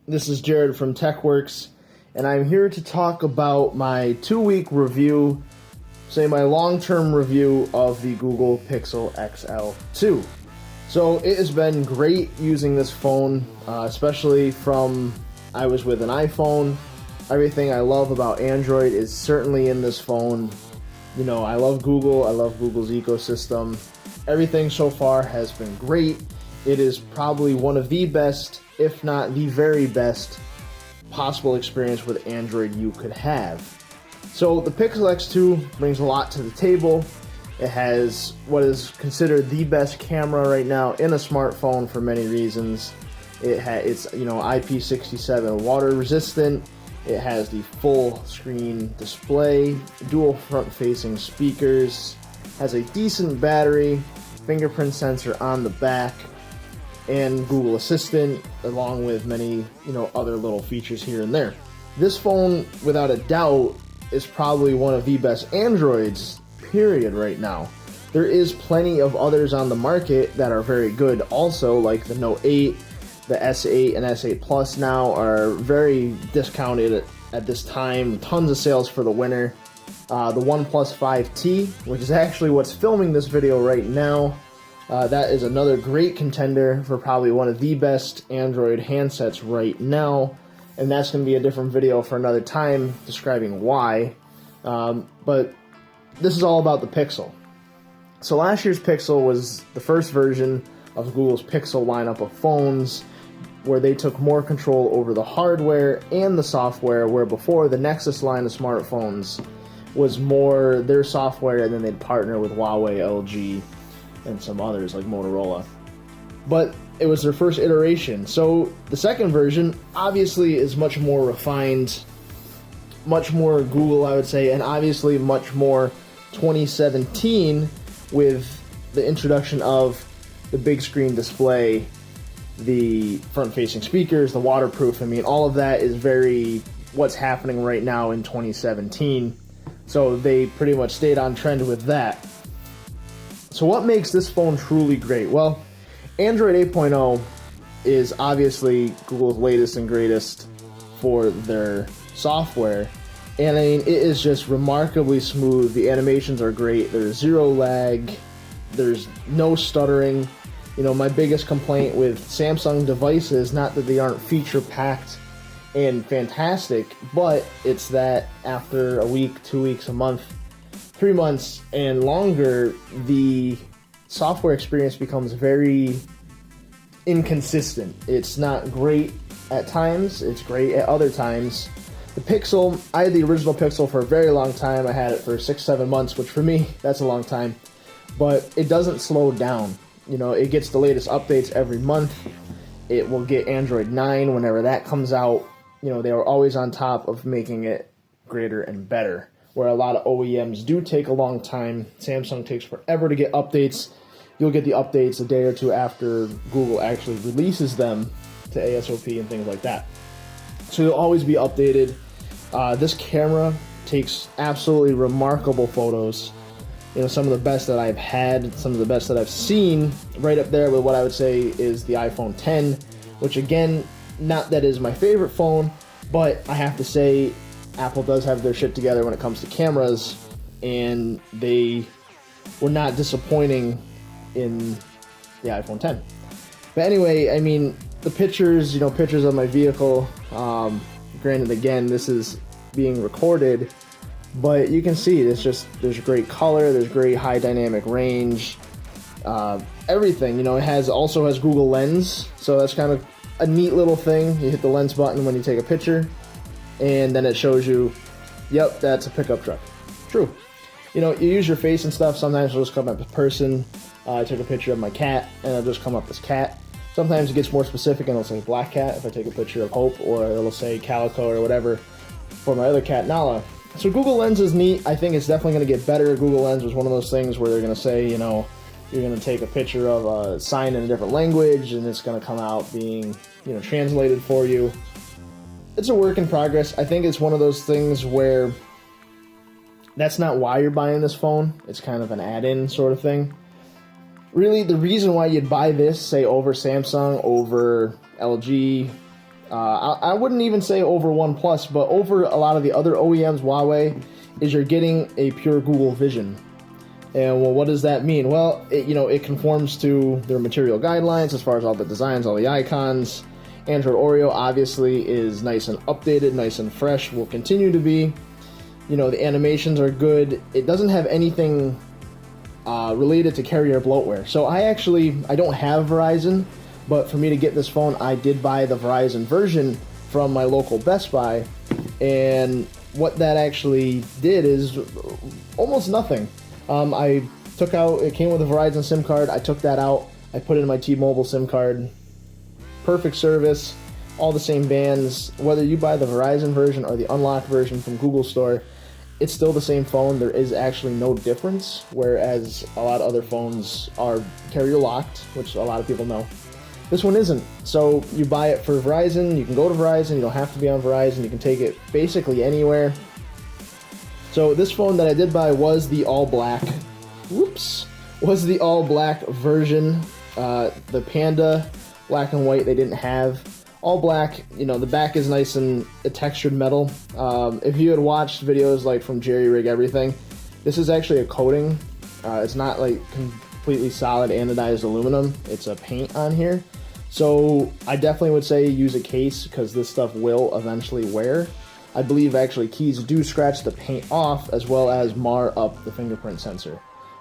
This is Jared from TechWorks, and I'm here to talk about my 2-week review, my long-term review of the Google Pixel XL 2. So it has been great using this phone, especially from I was with an iPhone. Everything I love about Android is certainly in this phone. You know, I love Google, I love Google's ecosystem. Everything so far has been great. It is probably one of the best, if not the very best, possible experience with Android you could have. So the Pixel X2 brings a lot to the table. It has what is considered the best camera right now in a smartphone for many reasons. It's IP67 water resistant. It has the full screen display, dual front-facing speakers, has a decent battery, fingerprint sensor on the back, and Google Assistant, along with many, other little features here and there. This phone, without a doubt, is probably one of the best Androids, period, right now. There is plenty of others on the market that are very good also, like the Note 8, the S8 and S8 Plus now are very discounted at this time. Tons of sales for the winter. The OnePlus 5T, which is actually what's filming this video right now, that is another great contender for probably one of the best Android handsets right now. And that's going to be a different video for another time describing why. But this is all about the Pixel. So last year's Pixel was the first version of Google's Pixel lineup of phones, where they took more control over the hardware and the software, where before the Nexus line of smartphones was more their software, and then they'd partner with Huawei, LG, and some others like Motorola. But it was their first iteration. So the second version obviously is much more refined, much more Google, I would say, and obviously much more 2017 with the introduction of the big screen display, the front-facing speakers, the waterproof. I mean, all of that is very what's happening right now in 2017. So they pretty much stayed on trend with that. So what makes this phone truly great? Well, Android 8.0 is obviously Google's latest and greatest for their software. And I mean, it is just remarkably smooth. The animations are great. There's zero lag. There's no stuttering. My biggest complaint with Samsung devices, not that they aren't feature-packed and fantastic, but it's that after a week, 2 weeks, a month, 3 months, and longer, the software experience becomes very inconsistent. It's not great at times, it's great at other times. The Pixel, I had the original Pixel for a very long time. I had it for 6-7 months, which for me, that's a long time. But it doesn't slow down. It gets the latest updates every month. It will get Android 9 whenever that comes out. They are always on top of making it greater and better. Where a lot of OEMs do take a long time. Samsung takes forever to get updates. You'll get the updates a day or two after Google actually releases them to ASOP and things like that. So you'll always be updated. This camera takes absolutely remarkable photos. Some of the best that I've had, some of the best that I've seen, right up there with what I would say is the iPhone X, which again, not that is my favorite phone, but I have to say Apple does have their shit together when it comes to cameras, and they were not disappointing in the iPhone X. But anyway, I mean, the pictures, pictures of my vehicle, granted, again, this is being recorded, but you can see there's great color, there's great high dynamic range, everything. It also has Google Lens, so that's kind of a neat little thing. You hit the lens button when you take a picture, and then it shows you, yep, that's a pickup truck. True. You use your face and stuff. Sometimes it'll just come up as person. I took a picture of my cat, and it'll just come up as cat. Sometimes it gets more specific, and it'll say black cat if I take a picture of Hope, or it'll say Calico or whatever for my other cat, Nala. So Google Lens is neat. I think it's definitely going to get better. Google Lens was one of those things where they're going to say, you're going to take a picture of a sign in a different language, and it's going to come out being, translated for you. It's a work in progress. I think it's one of those things where that's not why you're buying this phone. It's kind of an add-in sort of thing. Really, the reason why you'd buy this, say, over Samsung, over LG, I wouldn't even say over OnePlus, but over a lot of the other OEMs, Huawei, is you're getting a pure Google Vision. And well, what does that mean? Well, it conforms to their material guidelines as far as all the designs, all the icons. Android Oreo obviously is nice and updated, nice and fresh, will continue to be. The animations are good. It doesn't have anything related to carrier bloatware. So I don't have Verizon, but for me to get this phone, I did buy the Verizon version from my local Best Buy. And what that actually did is almost nothing. It came with a Verizon SIM card. I took that out. I put it in my T-Mobile SIM card. Perfect service, all the same bands. Whether you buy the Verizon version or the unlocked version from Google Store, it's still the same phone. There is actually no difference, whereas a lot of other phones are carrier locked, which a lot of people know. This one isn't. So you buy it for Verizon, you can go to Verizon, you don't have to be on Verizon, you can take it basically anywhere. So this phone that I did buy was the all black version. The Panda black and white they didn't have. All black, the back is nice and textured metal. If you had watched videos like from Jerry Rig Everything, this is actually a coating. It's not like completely solid anodized aluminum. It's a paint on here. So I definitely would say use a case because this stuff will eventually wear. I believe actually keys do scratch the paint off as well as mar up the fingerprint sensor.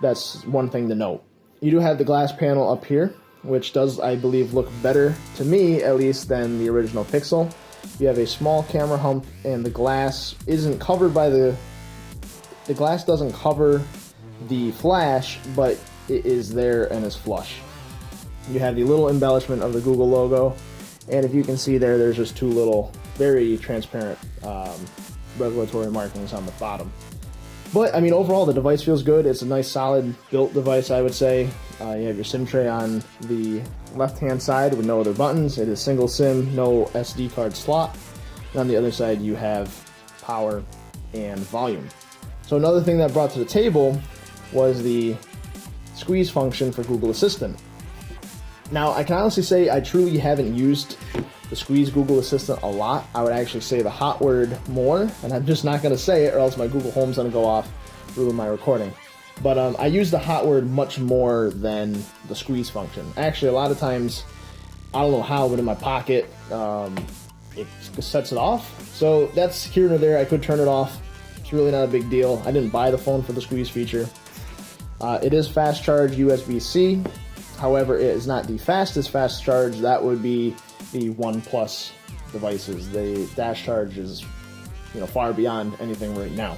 That's one thing to note. You do have the glass panel up here, which does, I believe, look better, to me at least, than the original Pixel. You have a small camera hump, and the glass isn't covered by the glass doesn't cover the flash, but it is there and is flush. You have the little embellishment of the Google logo, and if you can see there's just two little, very transparent regulatory markings on the bottom. But, I mean, overall, the device feels good. It's a nice, solid, built device, I would say. You have your SIM tray on the left-hand side with no other buttons. It is single SIM, no SD card slot. And on the other side, you have power and volume. So another thing that brought to the table was the squeeze function for Google Assistant. Now, I can honestly say I truly haven't used the squeeze Google Assistant a lot. I would actually say the hot word more, and I'm just not going to say it or else my Google Home's going to go off, ruin my recording. But I use the hot word much more than the squeeze function. Actually, a lot of times, I don't know how, but in my pocket, it sets it off. So that's here or there. I could turn it off. It's really not a big deal. I didn't buy the phone for the squeeze feature. It is fast charge USB-C. However, it is not the fastest fast charge. That would be the OnePlus devices. The dash charge is, far beyond anything right now.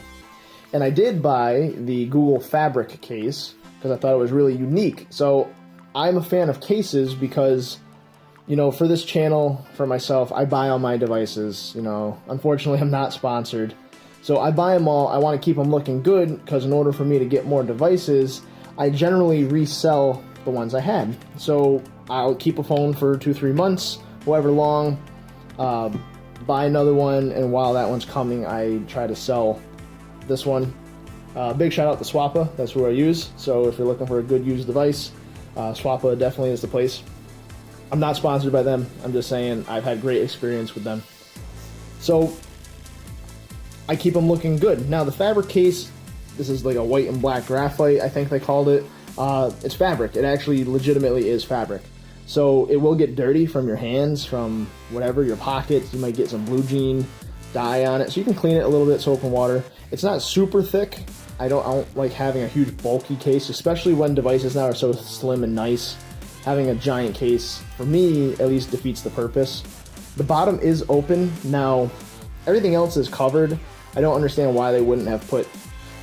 And I did buy the Google Fabric case because I thought it was really unique. So I'm a fan of cases because, for this channel, for myself, I buy all my devices. Unfortunately, I'm not sponsored. So I buy them all. I want to keep them looking good because in order for me to get more devices, I generally resell the ones I had. So I'll keep a phone for 2-3 months, however long, buy another one, and while that one's coming, I try to sell this one. Big shout out to Swappa, that's who I use. So if you're looking for a good used device, Swappa definitely is the place. I'm not sponsored by them, I'm just saying I've had great experience with them. So I keep them looking good. Now the Fabric case, this is like a white and black graphite, I think they called it. It's fabric. It actually legitimately is fabric. So it will get dirty from your hands, from whatever, your pockets. You might get some blue jean dye on it. So you can clean it a little bit, soap and water. It's not super thick. I don't like having a huge bulky case, especially when devices now are so slim and nice. Having a giant case, for me, at least defeats the purpose. The bottom is open. Now, everything else is covered. I don't understand why they wouldn't have put,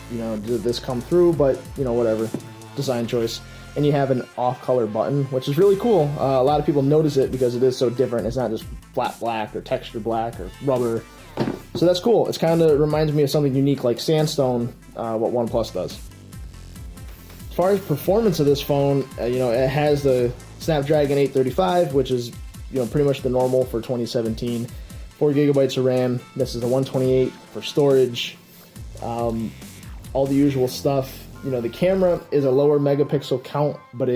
did this come through, but, whatever. Design choice. And you have an off-color button, which is really cool. A lot of people notice it because it is so different. It's not just flat black or texture black or rubber. So that's cool. It kind of reminds me of something unique like Sandstone, what OnePlus does. As far as performance of this phone, it has the Snapdragon 835, which is pretty much the normal for 2017. 4 gigabytes of RAM. This is the 128 for storage. All the usual stuff. The camera is a lower megapixel count, but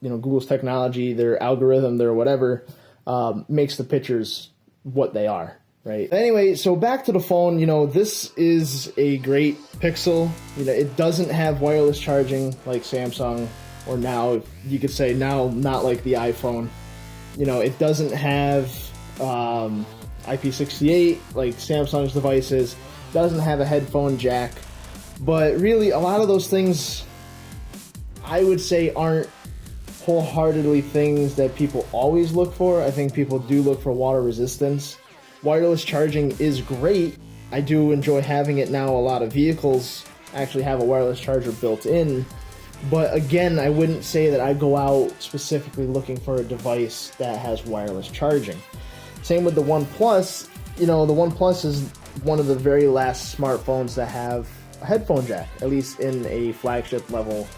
Google's technology, their algorithm, their whatever, makes the pictures what they are, right? Anyway, so back to the phone. This is a great Pixel. It doesn't have wireless charging like Samsung, or now you could say now not like the iPhone. It doesn't have IP68 like Samsung's devices. Doesn't have a headphone jack. But really, a lot of those things, I would say, aren't wholeheartedly things that people always look for. I think people do look for water resistance. Wireless charging is great. I do enjoy having it now. A lot of vehicles actually have a wireless charger built in. But again, I wouldn't say that I go out specifically looking for a device that has wireless charging. Same with the OnePlus. The OnePlus is one of the very last smartphones that have a headphone jack, at least in a flagship level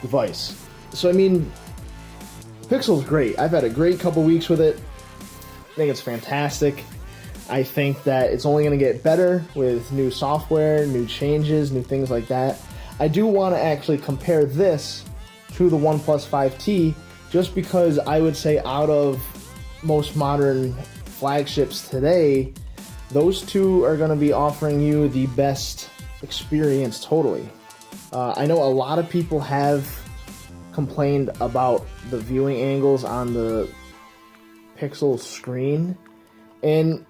device. So, Pixel's great. I've had a great couple weeks with it. I think it's fantastic. I think that it's only going to get better with new software, new changes, new things like that. I do want to actually compare this to the OnePlus 5T, just because I would say out of most modern flagships today, those two are going to be offering you the best experience totally. I know a lot of people have complained about the viewing angles on the Pixel screen, and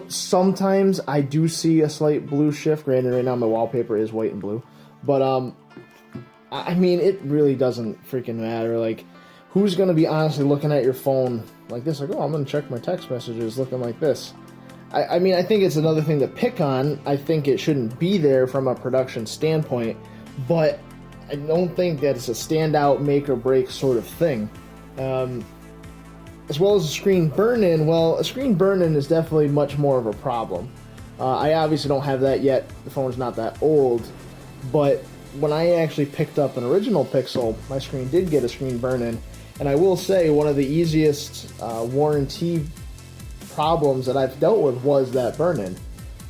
sometimes I do see a slight blue shift. Granted, right now my wallpaper is white and blue, but it really doesn't freaking matter. Like, who's gonna be honestly looking at your phone like this? Like, oh, I'm gonna check my text messages looking like this. I think it's another thing to pick on. I think it shouldn't be there from a production standpoint, but I don't think that it's a standout make or break sort of thing. As well as a screen burn-in, well, a screen burn-in is definitely much more of a problem. I obviously don't have that yet. The phone's not that old, but when I actually picked up an original Pixel, my screen did get a screen burn-in, and I will say one of the easiest warranty problems that I've dealt with was that burn-in.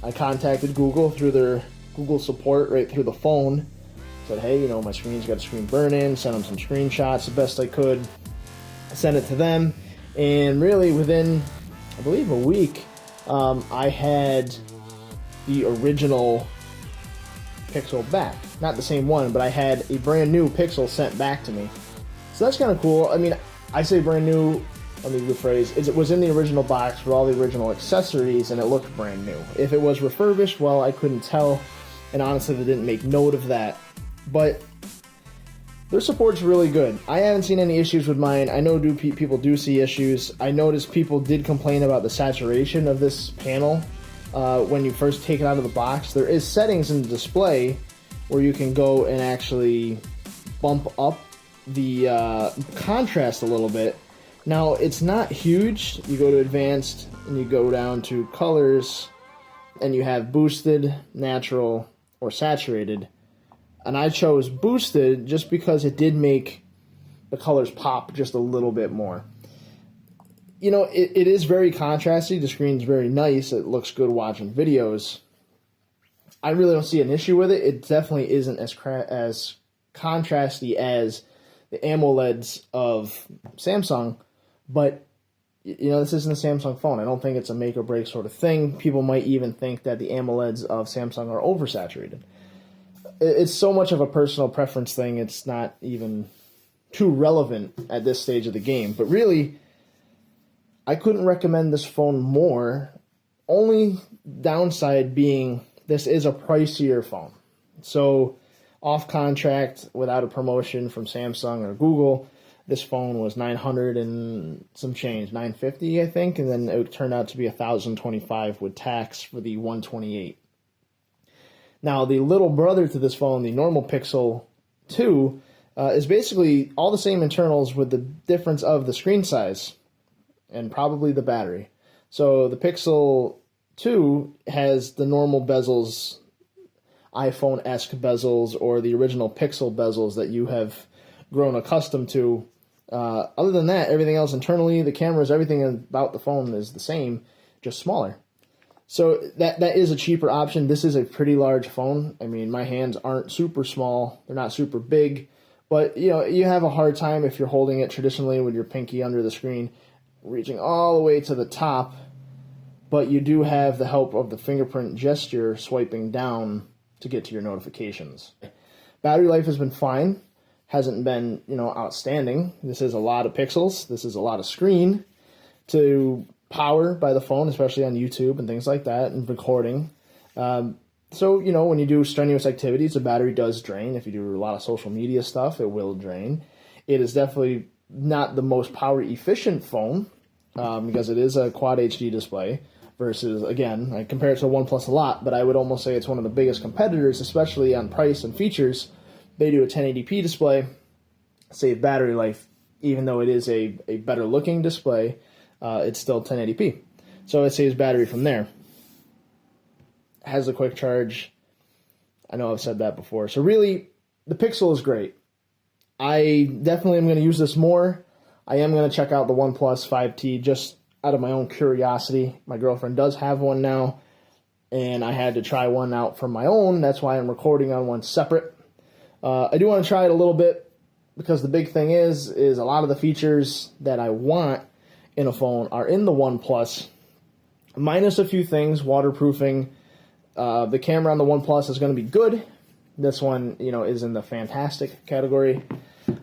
I contacted Google through their Google support right through the phone. Said, hey, my screen's got a screen burn-in. Sent them some screenshots the best I could. I sent it to them, and really within, I believe, a week, I had the original Pixel back. Not the same one, but I had a brand new Pixel sent back to me. So that's kind of cool. I say brand new, let me rephrase, it was in the original box with all the original accessories, and it looked brand new. If it was refurbished, well, I couldn't tell, and honestly, they didn't make note of that. But their support's really good. I haven't seen any issues with mine. I know people do see issues. I noticed people did complain about the saturation of this panel when you first take it out of the box. There is settings in the display where you can go and actually bump up the contrast a little bit. Now, it's not huge. You go to advanced and you go down to colors, and you have boosted, natural, or saturated. And I chose boosted just because it did make the colors pop just a little bit more. It is very contrasty. The screen's very nice. It looks good watching videos. I really don't see an issue with it. It definitely isn't as contrasty as the AMOLEDs of Samsung, but this isn't a Samsung phone. I don't think it's a make or break sort of thing. People might even think that the AMOLEDs of Samsung are oversaturated. It's so much of a personal preference thing, it's not even too relevant at this stage of the game. But really, I couldn't recommend this phone more. Only downside being this is a pricier phone. So off contract, without a promotion from Samsung or Google, this phone was $900 and some change, $950 I think, and then it turned out to be $1,025 with tax for the 128. Now, the little brother to this phone, the normal Pixel 2, is basically all the same internals with the difference of the screen size and probably the battery. So the Pixel 2 has the normal bezels, iPhone-esque bezels, or the original Pixel bezels that you have grown accustomed to. Other than that, everything else internally, the cameras, everything about the phone is the same, just smaller. So that is a cheaper option. This is a pretty large phone. I mean, my hands aren't super small. They're not super big. But, you have a hard time if you're holding it traditionally with your pinky under the screen, reaching all the way to the top but you do have the help of the fingerprint gesture swiping down to get to your notifications. Battery life has been fine, hasn't been, outstanding. This is a lot of pixels, this is a lot of screen to power by the phone, especially on YouTube and things like that, and recording. So, when you do strenuous activities, the battery does drain. If you do a lot of social media stuff, it will drain. It is definitely not the most power efficient phone because it is a Quad HD display versus, again, I compare it to the OnePlus a lot, but I would almost say it's one of the biggest competitors, especially on price and features. They do a 1080p display, save battery life, even though it is a better looking display, it's still 1080p. So it saves battery from there. Has a quick charge. I know I've said that before. So really, the Pixel is great. I definitely am going to use this more. I am going to check out the OnePlus 5T just out of my own curiosity. My girlfriend does have one now, and I had to try one out for my own. That's why I'm recording on one separate. I do want to try it a little bit because the big thing is a lot of the features that I want in a phone are in the OnePlus, minus a few things, waterproofing. The camera on the OnePlus is going to be good. This one, is in the fantastic category.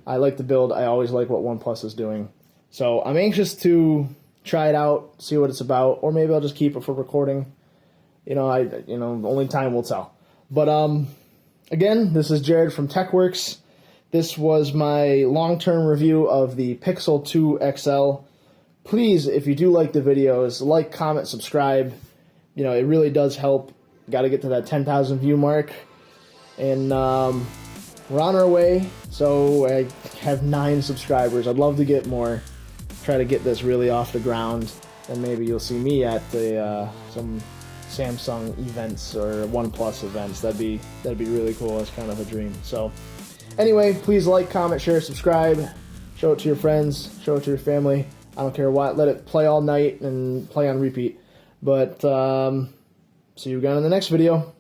I like the build. I always like what OnePlus is doing. So I'm anxious to try it out, see what it's about, or maybe I'll just keep it for recording. Only time will tell. But again, this is Jared from TechWorks. This was my long-term review of the Pixel 2 XL. Please, if you do like the videos, like, comment, subscribe. It really does help. Got to get to that 10,000 view mark. And we're on our way. So I have 9 subscribers. I'd love to get more. Try to get this really off the ground. And maybe you'll see me at some Samsung events or OnePlus events. That'd be really cool. It's kind of a dream. So anyway, please like, comment, share, subscribe. Show it to your friends. Show it to your family. I don't care what. Let it play all night and play on repeat. But see you again in the next video.